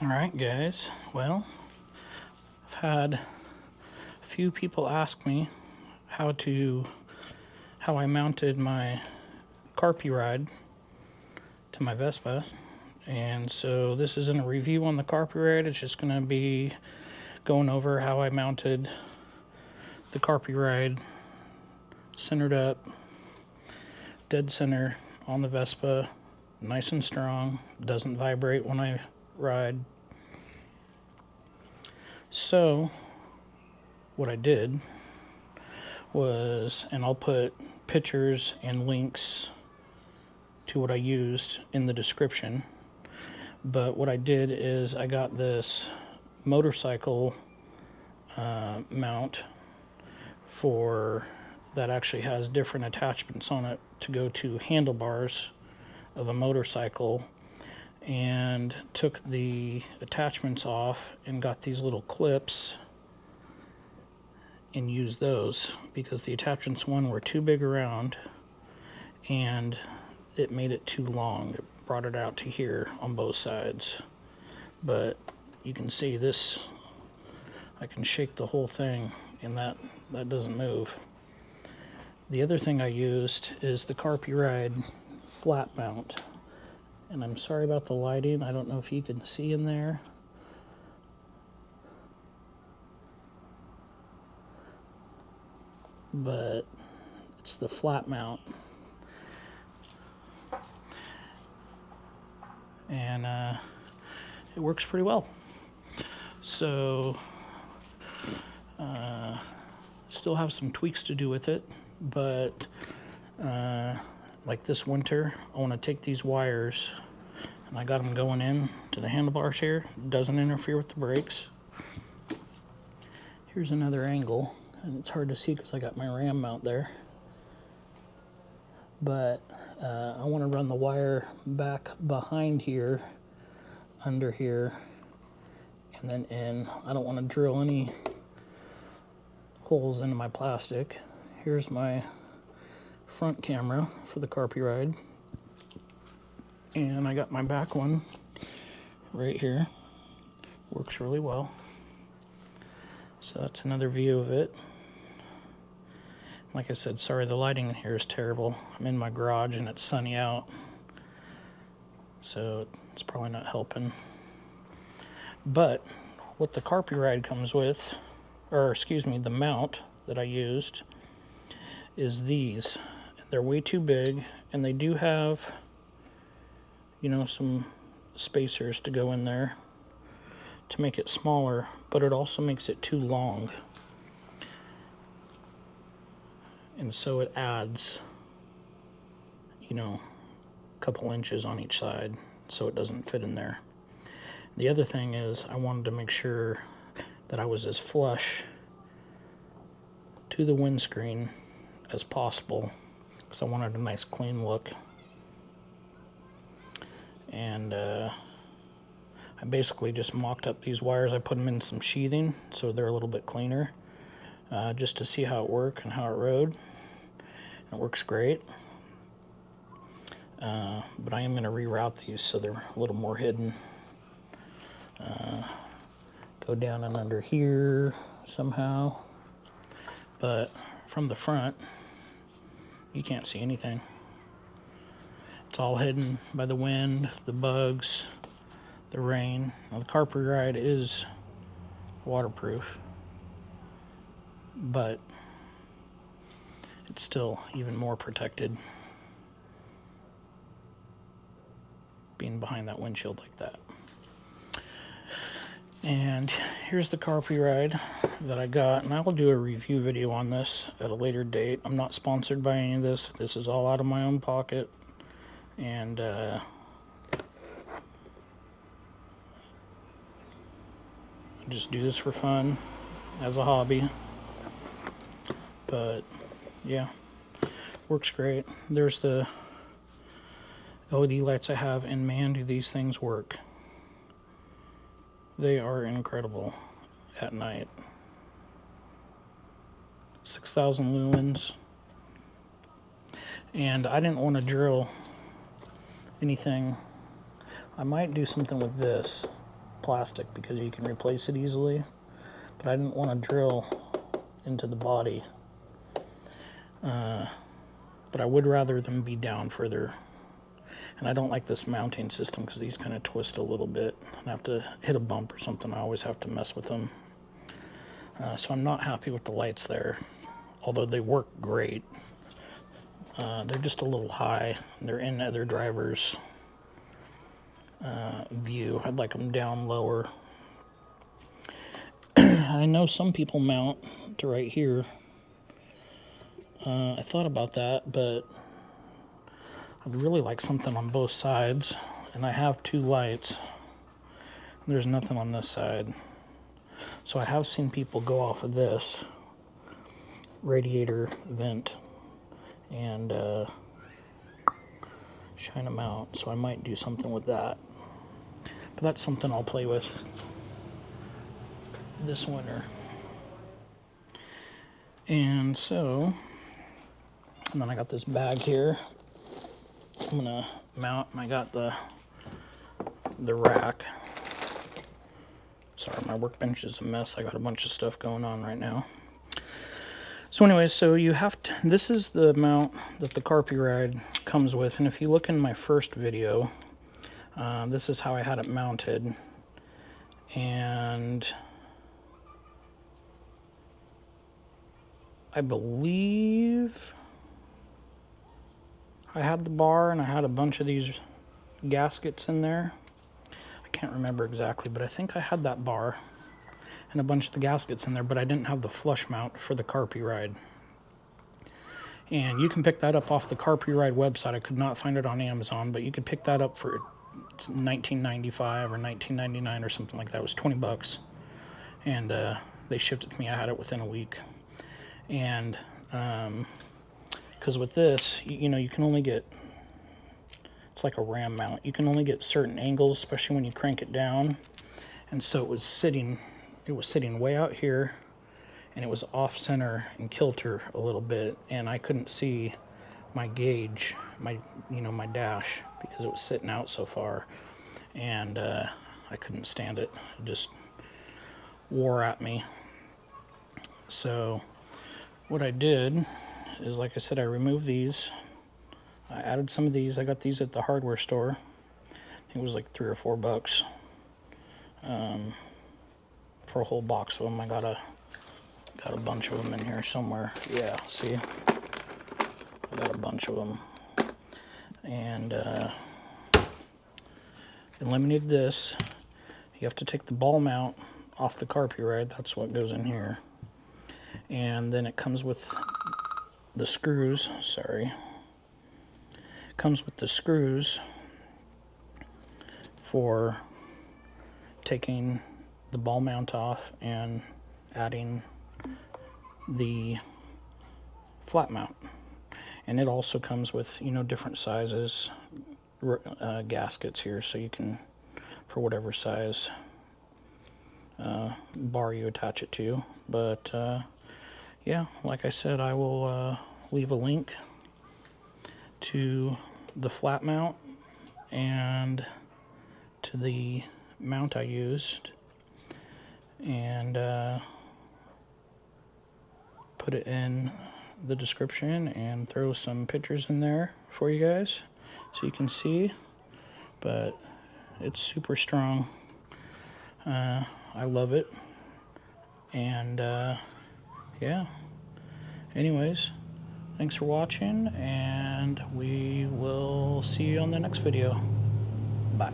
Alright guys, well, I've had a few people ask me how I mounted my Carpuride to my Vespa, and so this isn't a review on the Carpuride. It's just going to be going over how I mounted the Carpuride centered up, dead center on the Vespa, nice and strong, doesn't vibrate when I ride. So what I did was, and I'll put pictures and links to what I used in the description, but what I did is I got this motorcycle mount that actually has different attachments on it to go to handlebars of a motorcycle, and took the attachments off and got these little clips and used those because the attachments were too big around and it made it too long. It brought it out to here on both sides, but you can see this, I can shake the whole thing and that doesn't move. The other thing I used is the Carpuride flat mount. And I'm sorry about the lighting. I don't know if you can see in there. But it's the flat mount. And it works pretty well. So, still have some tweaks to do with it, but like this winter, I want to take these wires, and I got them going in to the handlebars here. It doesn't interfere with the brakes. Here's another angle, and it's hard to see because I got my ram mount there. But I want to run the wire back behind here, under here, and then in. I don't want to drill any holes into my plastic. Here's my front camera for the Carpuride, and I got my back one right here. Works really well. So that's another view of it. Like I said, sorry, the lighting in here is terrible. I'm in my garage and it's sunny out, so it's probably not helping. But what the Carpuride comes with, or excuse me, the mount that I used is these. They're way too big, and they do have, you know, some spacers to go in there to make it smaller, but it also makes it too long. And so it adds, you know, a couple inches on each side so it doesn't fit in there. The other thing is I wanted to make sure that I was as flush to the windscreen as possible, because I wanted a nice clean look. And I basically just mocked up these wires. I put them in some sheathing so they're a little bit cleaner, just to see how it worked and how it rode. It works great. But I am going to reroute these so they're a little more hidden. Go down and under here somehow. But from the front, you can't see anything. It's all hidden by the wind, the bugs, the rain. Now, the Carpuride is waterproof, but it's still even more protected being behind that windshield like that. And here's the Carpuride that I got, and I will do a review video on this at a later date. I'm not sponsored by any of this. This is all out of my own pocket, and I just do this for fun as a hobby. But yeah, works great. There's the LED lights I have, and man, do these things work. They are incredible at night. 6,000 lumens. And I didn't want to drill anything. I might do something with this. plastic because you can replace it easily, but I didn't want to drill into the body. But I would rather them be down further. And I don't like this mounting system because these kind of twist a little bit. And I have to hit a bump or something. I always have to mess with them. So I'm not happy with the lights there, although they work great. They're just a little high. They're in other drivers' view. I'd like them down lower. I know some people mount to right here. I thought about that, but I'd really like something on both sides. And I have 2 lights. There's nothing on this side. So I have seen people go off of this radiator vent and shine them out. So I might do something with that. But that's something I'll play with this winter. And so, and then I got this bag here. I'm gonna mount, and I got the rack. Sorry, my workbench is a mess. I got a bunch of stuff going on right now. So anyway, so you have to, this is the mount that the Carpuride comes with. And if you look in my first video, this is how I had it mounted. And I believe I had the bar and I had a bunch of these gaskets in there. I can't remember exactly, but I think I had that bar and a bunch of the gaskets in there, but I didn't have the flush mount for the Carpuride. And you can pick that up off the Carpuride website. I could not find it on Amazon, but you could pick that up for $19.95 or $19.99 or something like that. It was 20 bucks. And they shipped it to me. I had it within a week. And because with this, you know, you can only get, it's like a ram mount. You can only get certain angles, especially when you crank it down. And so it was sitting way out here, and it was off center and kilter a little bit, and I couldn't see my gauge, my dash, because it was sitting out so far, and I couldn't stand it. It just wore at me. So what I did is, like I said, I removed these. I added some of these. I got these at the hardware store. I think it was like $3 or $4 for a whole box of them. I got a bunch of them in here somewhere. Yeah, see, I got a bunch of them, and eliminated this. You have to take the ball mount off the Carpuride. That's what goes in here, and then it comes with the screws. Sorry. Comes with the screws for taking the ball mount off and adding the flat mount. And it also comes with, you know, different sizes gaskets here, so you can, for whatever size bar you attach it to. But yeah, like I said, I will leave a link to the flat mount and to the mount I used, and put it in the description and throw some pictures in there for you guys so you can see. But it's super strong. I love it. And yeah, anyways, thanks for watching, and we will see you on the next video. Bye.